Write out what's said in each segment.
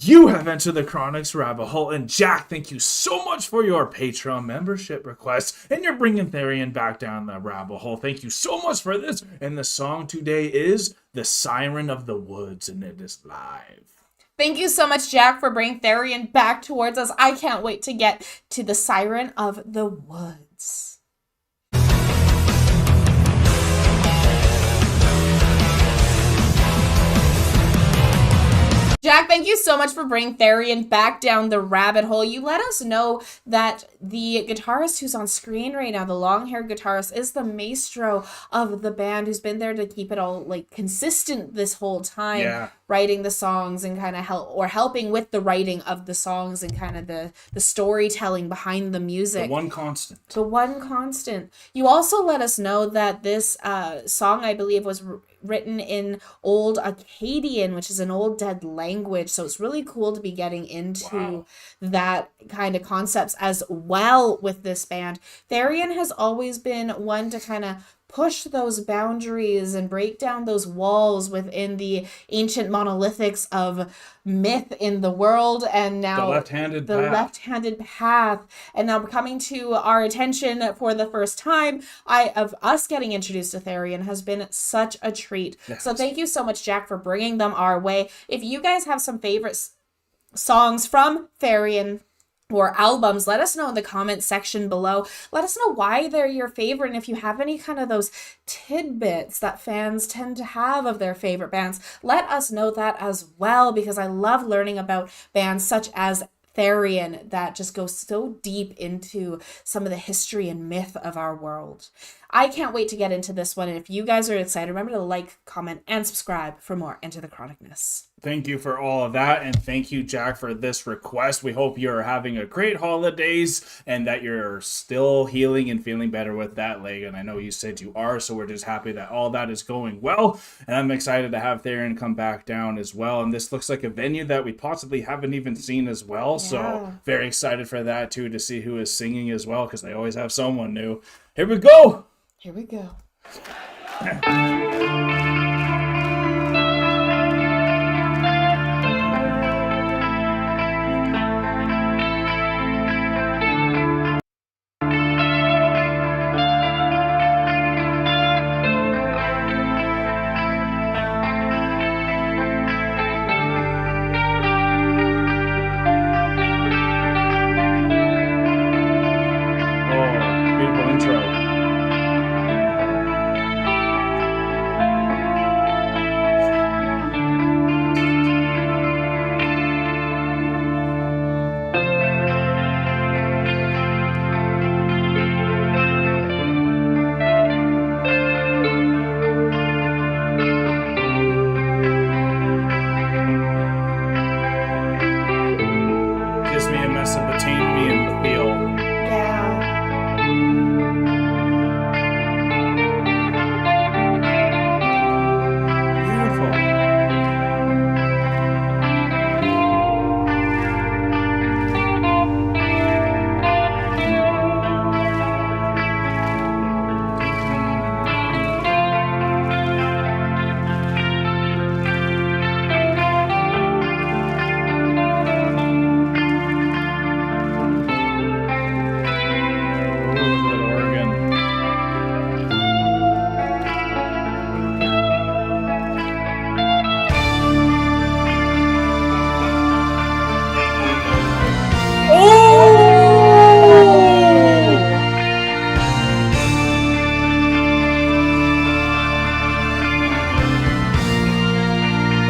You have entered the Chronic's rabbit hole, and Jack, thank you so much for your Patreon membership request, and you're bringing Therion back down the rabbit hole. Thank you so much for this, and the song today is The Siren of the Woods, and it is live. Thank you so much, Jack, for bringing Therion back towards us. I can't wait to get to The Siren of the Woods. Jack, thank you so much for bringing Therion back down the rabbit hole. You let us know that the guitarist who's on screen right now, the long-haired guitarist, is the maestro of the band who's been there to keep it all like consistent this whole time, writing the songs and kind of helping with the writing of the songs and kind of the storytelling behind the music. The one constant. The one constant. You also let us know that this song, I believe, was written in Old Akkadian, which is an old dead language. So it's really cool to be getting into that kind of concepts as well with this band. Therion has always been one to kind of push those boundaries and break down those walls within the ancient monolithics of myth in the world, and now the left-handed path, and now coming to our attention for the first time. Of us getting introduced to Therion has been such a treat. Yes. So thank you so much, Jack, for bringing them our way. If you guys have some favorite songs from Therion or albums, let us know in the comments section below. Let us know why they're your favorite, and if you have any kind of those tidbits that fans tend to have of their favorite bands, let us know that as well, because I love learning about bands such as Therion that just go so deep into some of the history and myth of our world. I can't wait to get into this one, and if you guys are excited, remember to like, comment, and subscribe for more Enter the Chronicness. Thank you for all of that, and thank you, Jack, for this request. We hope you're having a great holidays and that you're still healing and feeling better with that leg, and I know you said you are, so we're just happy that all that is going well, and I'm excited to have Therion come back down as well, and this looks like a venue that we possibly haven't even seen as well, so very excited for that, too, to see who is singing as well, because they always have someone new. Here we go! Here we go.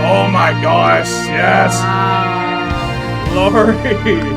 Oh my gosh, yes! Wow. Glory!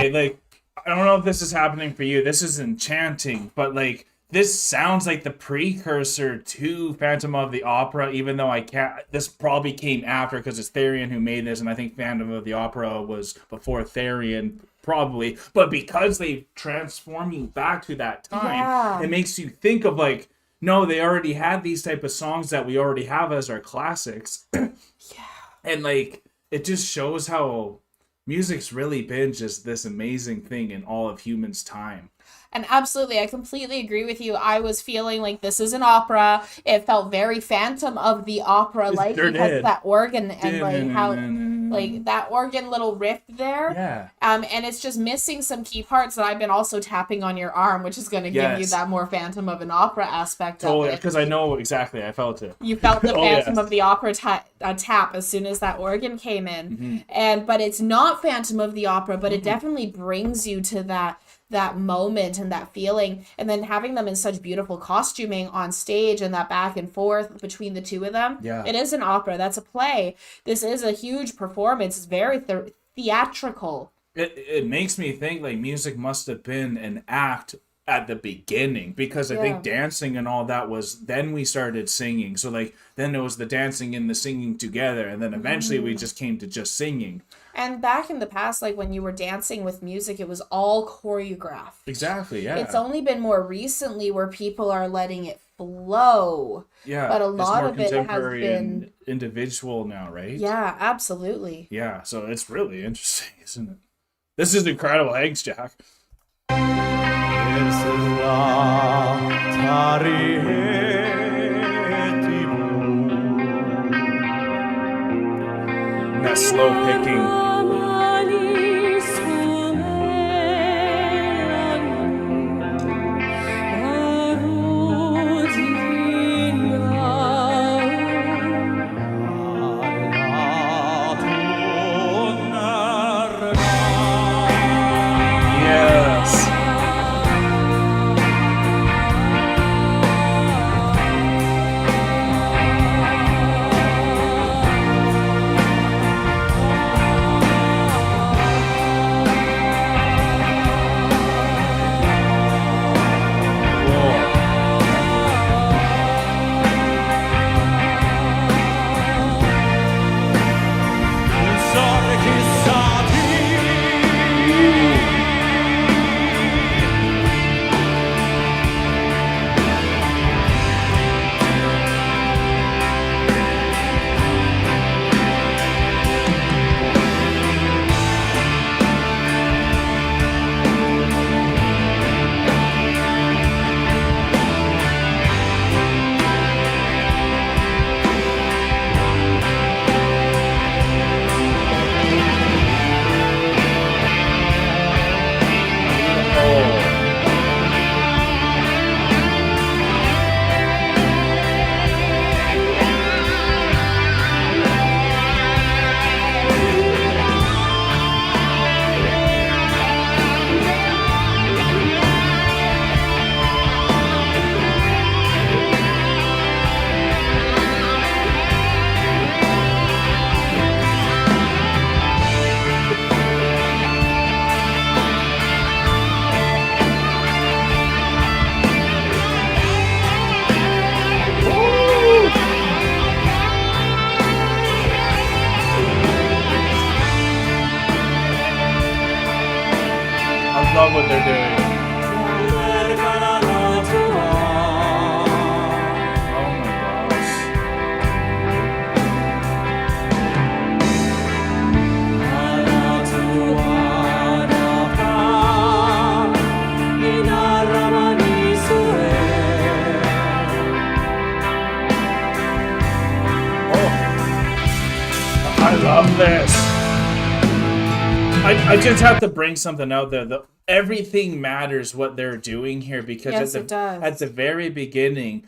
okay, like, I don't know if this is happening for you. This is enchanting, but like, this sounds like the precursor to Phantom of the Opera, even though I can't. This probably came after because it's THERION who made this, and I think Phantom of the Opera was before THERION, probably. But because they transform you back to that time, it makes you think of like, no, they already had these type of songs that we already have as our classics. And like, it just shows how music's really been just this amazing thing in all of humans' time. And absolutely, I completely agree with you. I was feeling like this is an opera. It felt very Phantom of the Opera, like, because that organ and like how like that organ little riff there. Yeah. And it's just missing some key parts that I've been also tapping on your arm, which is going to give you that more Phantom of an Opera aspect of it. Because I know exactly. I felt it. You felt the Phantom of the Opera tap as soon as that organ came in. But it's not Phantom of the Opera, but it definitely brings you to that moment and that feeling, and then having them in such beautiful costuming on stage and that back and forth between the two of them. It is an opera. That's a play. This is a huge performance. It's very theatrical. It makes me think like music must have been an act at the beginning, because I think dancing and all that was, then we started singing. So like, then it was the dancing and the singing together, and then eventually we just came to just singing. And back in the past, like when you were dancing with music, it was all choreographed. Exactly, yeah. It's only been more recently where people are letting it flow. Yeah, but a lot of it has been individual now, right? Yeah, absolutely. Yeah, so it's really interesting, isn't it? This is incredible. Thanks, Jack. That slow picking. Love what they're doing. Oh my gosh. Oh, I love this. I just have to bring something out there. Everything matters what they're doing here, because at the very beginning,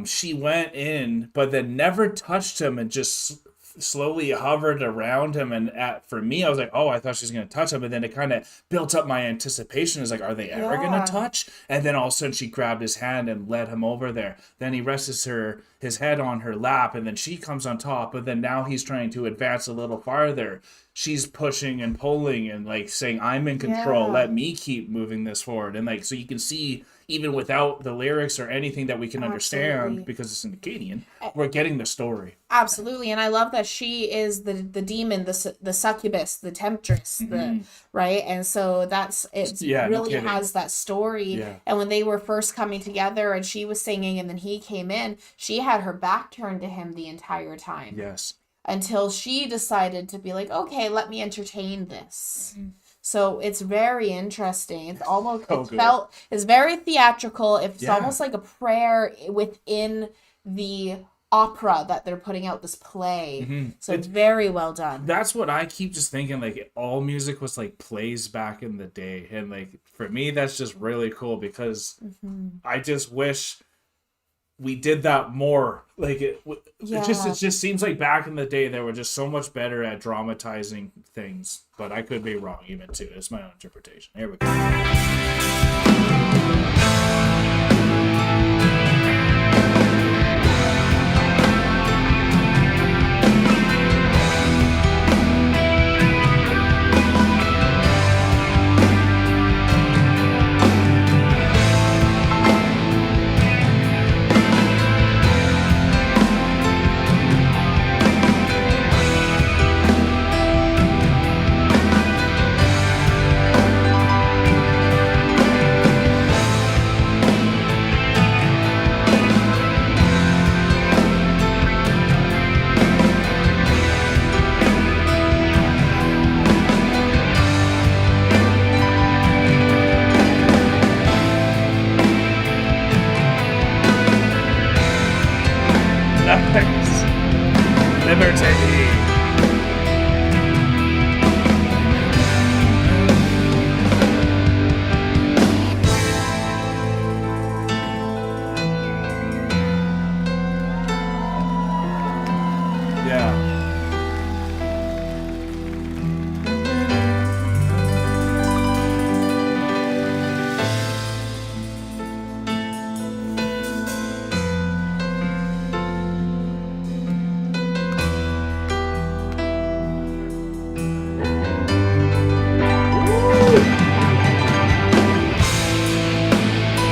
she went in, but then never touched him and just slowly hovered around him. And for me, I was like, oh, I thought she was going to touch him. And then it kind of built up my anticipation. It's like, are they ever going to touch? And then all of a sudden she grabbed his hand and led him over there. Then he rests his head on her lap, and then she comes on top. But then now he's trying to advance a little farther. she's pushing and pulling and like saying, I'm in control, Yeah. let me keep moving this forward. And like, so you can see, even without the lyrics or anything that we can understand, Absolutely. because it's in Acadian, we're getting the story. Absolutely, and I love that she is the demon, the succubus, the temptress, the right, and so that's it. Yeah, no Really kidding. has that story. Yeah. And when they were first coming together, and she was singing, and then he came in, she had her back turned to him the entire time. Yes. Until she decided to be like, okay, let me entertain this. So it's very interesting. It's almost it's very theatrical. It's almost like a prayer within the opera that they're putting out, this play. So it's very well done. That's what I keep just thinking, like all music was like plays back in the day, and like for me that's just really cool, because I just wish we did that more. Like it just seems like back in the day they were just so much better at dramatizing things, but I could be wrong even too. It's my own interpretation. Here we go. Liberty. Yeah.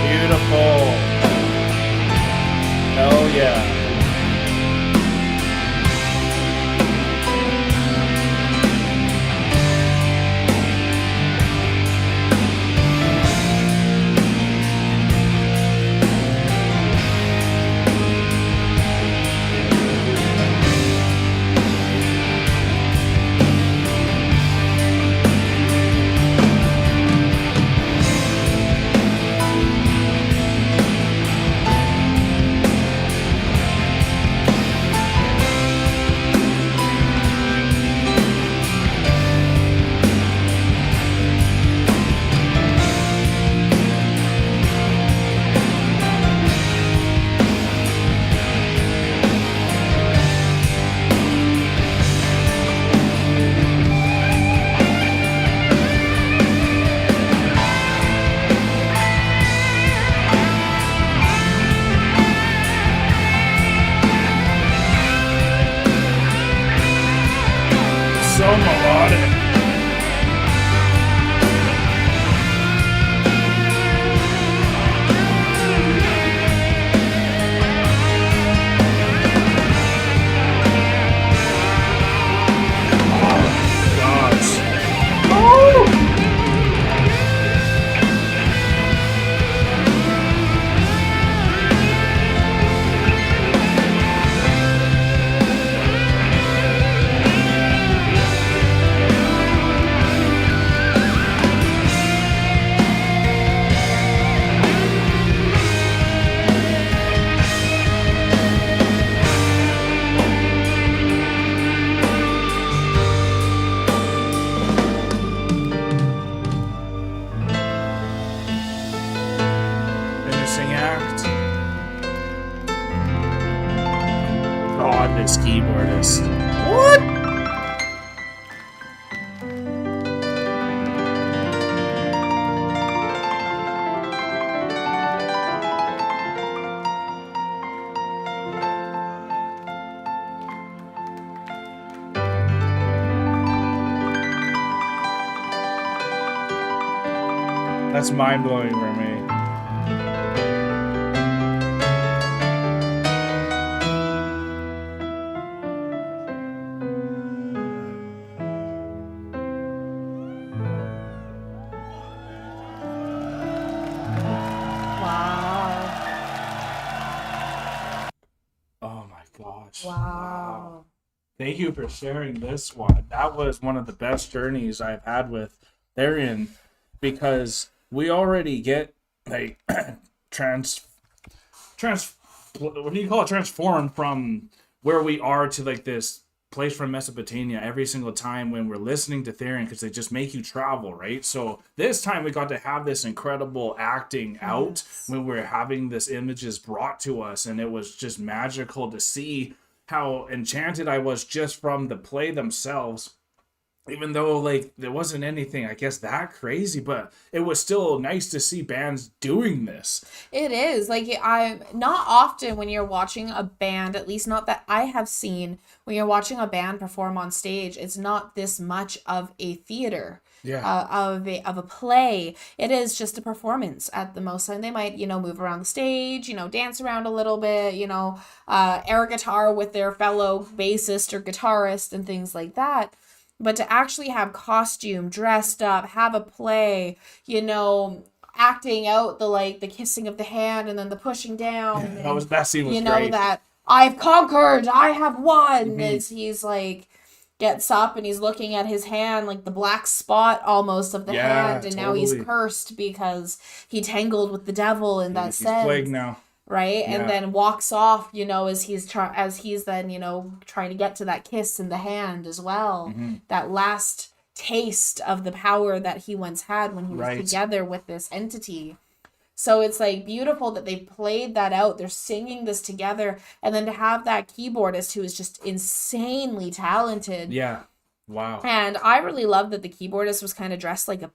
Beautiful. Hell yeah. So melodic. Oh, gosh. Oh! Finishing act. God, this keyboardist. What? That's mind-blowing for me. Wow. Oh my gosh. Wow. Wow. Thank you for sharing this one. That was one of the best journeys I've had with Therion, because we already get like trans what do you call it, transformed from where we are to like this place from Mesopotamia every single time when we're listening to Therion, because they just make you travel, right? So this time we got to have this incredible acting out Yes. when we're having this images brought to us, and it was just magical to see how enchanted I was just from the play themselves. Even though like there wasn't anything, I guess, that crazy, but it was still nice to see bands doing this. It is like I not often when you're watching a band, at least not that I have seen, when you're watching a band perform on stage, it's not this much of a theater. Yeah. Of a play. It is just a performance at the most. And they might, move around the stage, dance around a little bit, air guitar with their fellow bassist or guitarist and things like that. But to actually have costume, dressed up, have a play, acting out the kissing of the hand and then the pushing down, and That scene was great. that I've conquered, I have won. Mhm. As he's like gets up and he's looking at his hand, like the black spot almost of the Yeah, hand, and now he's totally. cursed because he tangled with the devil in that He's sense. plagued now. Right, Yeah. and then walks off, as he's then trying to get to that kiss in the hand as well, Mhm. that last taste of the power that he once had when he was Right. together with this entity. So it's like beautiful that they played that out. They're singing this together, and then to have that keyboardist who is just insanely talented. Yeah. Wow. And I really love that the keyboardist was kind of dressed like a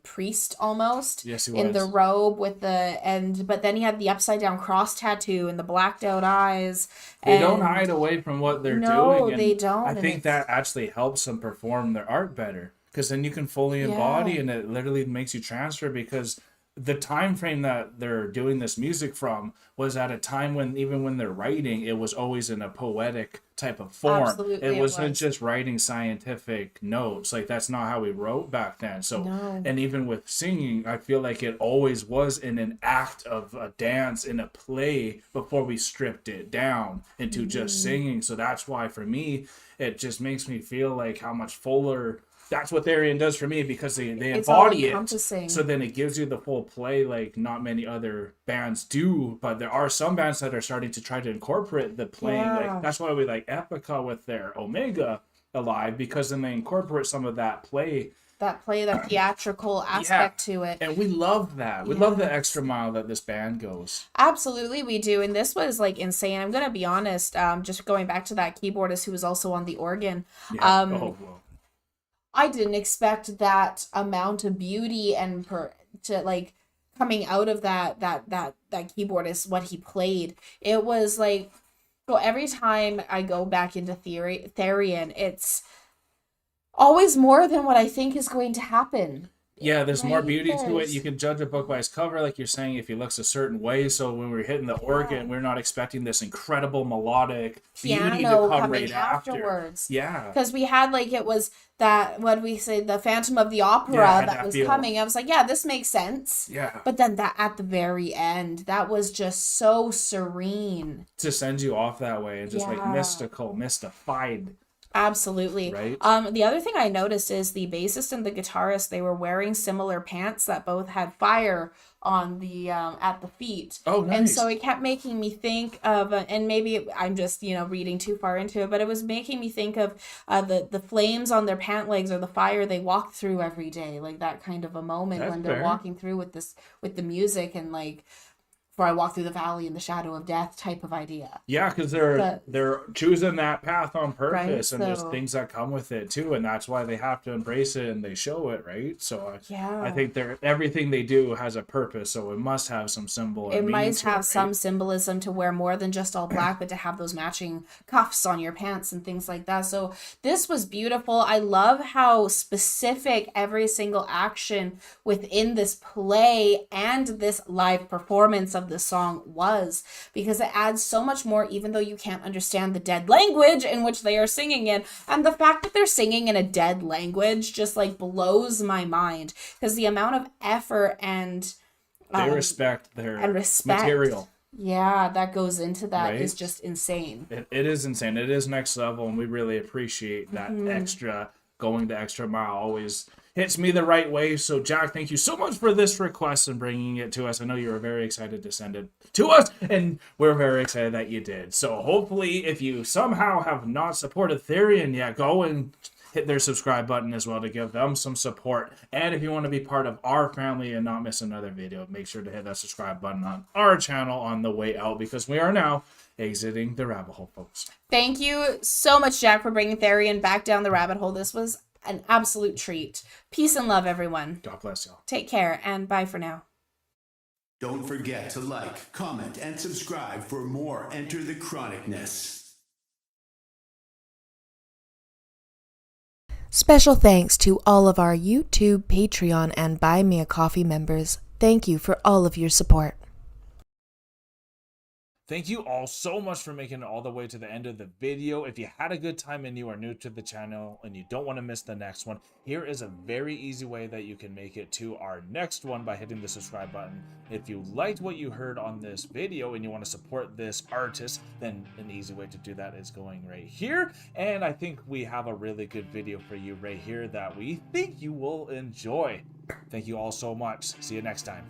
priest almost. Yes, he in was. the robe with but then he had the upside down cross tattoo and the blacked out eyes. They don't and- hide away from what they're No, doing. And they don't, I and think it's- that actually helps them perform their art better, because then you can fully embody, Yeah. and it literally makes you transfer, because the time frame that they're doing this music from was at a time when, even when they're writing, it was always in a poetic type of form. Absolutely, It it wasn't was. just writing scientific notes. Like, that's not how we wrote back then. So No. and even with singing, I feel like it always was in an act of a dance in a play before we stripped it down into just singing. So that's why for me it just makes me feel like how much fuller. That's what Therion does for me, because they It's embody it. all-encompassing. So then it gives you the full play like not many other bands do. But there are some bands that are starting to try to incorporate the playing. Yeah. Like, that's why we like Epica with their Omega Alive, because then they incorporate some of that play. that theatrical aspect to it. And we love that. We love the Yes. extra mile that this band goes. Absolutely, we do. And this was like insane. I'm gonna be honest. Just going back to that keyboardist who was also on the organ. Yeah. Um, I didn't expect that amount of beauty and to like coming out of that keyboardist, what he played. It was like, so every time I go back into Therion, it's always more than what I think is going to happen. Yeah, there's more Right, beauty to it. there's- You can judge a book by its cover, like you're saying, if he looks a certain way. So when we're hitting the organ, we're not expecting this incredible melodic beauty to Piano come coming right after. afterwards. Yeah. Because we had it was that, what we say, the Phantom of the Opera Yeah, that that was feel. coming. I was like, yeah, this makes sense. Yeah. But then that at the very end, that was just so serene. To send you off that way and just like Yeah. mystical, mystified. Absolutely. Right. The other thing I noticed is the bassist and the guitarist, they were wearing similar pants that both had fire on the at the feet. Oh, nice. And so it kept making me think of, and maybe I'm just reading too far into it, but it was making me think of the flames on their pant legs, or the fire they walk through every day, like that kind of a moment That's when they're fair. walking through with the music, and like for I walk through the valley in the shadow of death type of idea. Yeah, because they're choosing that path on purpose, Right, and there's so- things that come with it too, and that's why they have to embrace it and they show it, right? So I think everything they do has a purpose, so it must have some symbol. It or meaning might to it, have right? some symbolism to wear more than just all black, but to have those matching cuffs on your pants and things like that. So this was beautiful. I love how specific every single action within this play and this live performance of the song was, because it adds so much more, even though you can't understand the dead language in which they are singing in. And the fact that they're singing in a dead language just like blows my mind, because the amount of effort and They respect their and respect, material. yeah, that goes into that Right? is just insane. It is insane. It is next level, and we really appreciate that extra, going the extra mile always hits me the right way. So, Jack, thank you so much for this request and bringing it to us. I know you were very excited to send it to us, and we're very excited that you did. So, hopefully, if you somehow have not supported THERION yet, go and hit their subscribe button as well to give them some support. And if you want to be part of our family and not miss another video, make sure to hit that subscribe button on our channel on the way out, because we are now exiting the rabbit hole, folks. Thank you so much, Jack, for bringing THERION back down the rabbit hole. This was an absolute treat. Peace and love, everyone. God bless y'all. Take care, and bye for now. Don't forget to like, comment, and subscribe for more Enter the Chronicness. Special thanks to all of our YouTube, Patreon, and Buy Me a Coffee members. Thank you for all of your support. Thank you all so much for making it all the way to the end of the video. If you had a good time and you are new to the channel and you don't want to miss the next one, here is a very easy way that you can make it to our next one by hitting the subscribe button. If you liked what you heard on this video and you want to support this artist, then an easy way to do that is going right here. And I think we have a really good video for you right here that we think you will enjoy. Thank you all so much. See you next time.